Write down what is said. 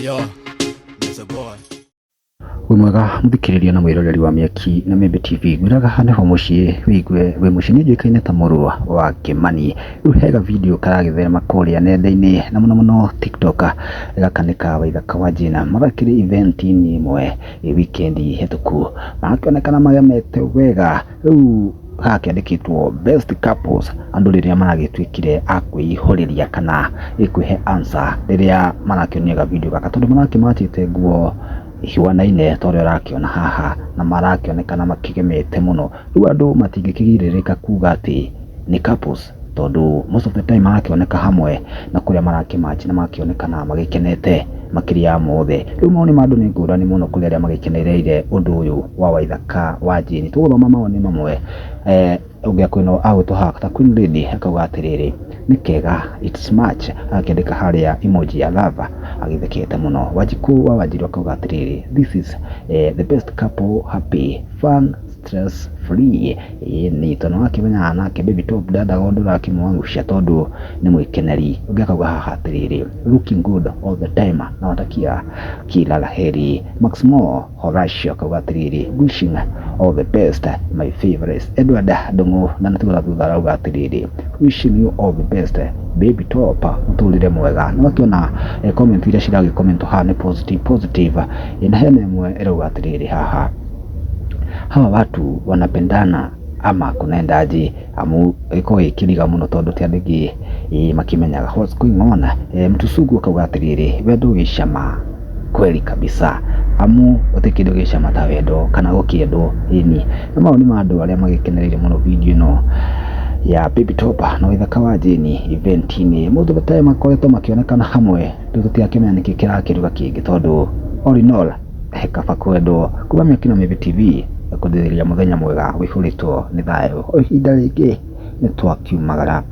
Yo, there's a boy. Mwega muthikiriria na mwiroreri wa Miaki na Membe TV gwiraga hane ho mucii wigwe we mucii ni njuikaine ta Mũrwa wa Kimani. Riu hega video karagitherema kuria nenda-ini na muno TikTok gakanika Waithaka wa Jina mathakiri event-ini imwe weekend hetuku marakionekana magemete wega. Riu hakiandikitwo best couples andu riria maragitwikire akwihoriria kana ikwihe answer riria marakionia video gaka tondu marakimachite nguo ihiwanaine toria rakiona haha na marakionekana makigemete muno. Riu andu matingikigirĩrĩka kuga ati ni couples tondu most of the time marakioneka hamwe na kuria marakimachi na makionekana magikenete makiria mothe. Riu maoni ma andu ni ngurani muno kuri aria magikenereire undu uyu wa Waithaka wa Jini. Tuguthoma maoni mamwe ungia kwino agutuha ta Queen Lady akauga atiriri ni kega it's much akiandika haria emoji ya lava agithekete muno. Wajiku wa Wanjiru akauga atiriri this is the best couple, happy fun stress free. Ni tono akimenya nake baby top dada gondo rakimwangusha tondu ni mwikeneri. Ungia akauga haha atiriri looking good all the time na watakia kila laheri. Maximo Horatio akauga atiriri wishing all the best my favorites. Edward Dongo na natugora thutha arauga atiriri wishing you all the best baby top muturire mwega. Na wakiona comment iria ciragi comment ha ni positive ina hene mwe erauga atiriri haha hawa watu wanapendana ama kunaendaje amu iko ikiriga muno tondu ti andigi makimenyaga what's going on. Mtu sugu akauga atiriri wendo gicama kweli kabisa amu utikindo gicama ta wendo kana gukiendo ini. Na maoni ma andu aria magikenereire muno video ino ya baby top na Waithaka wa Jini event-ini. Mundu bataye makoretwo makionekana hamwe tutiakimenya niki kirakiruga kingi tondu all in all hekaba kwendo kuba Miaki na Membe TV kuthiriria muthenya mwega wihuritwo ni thayo. Ihinda ringi ni twakiumagara.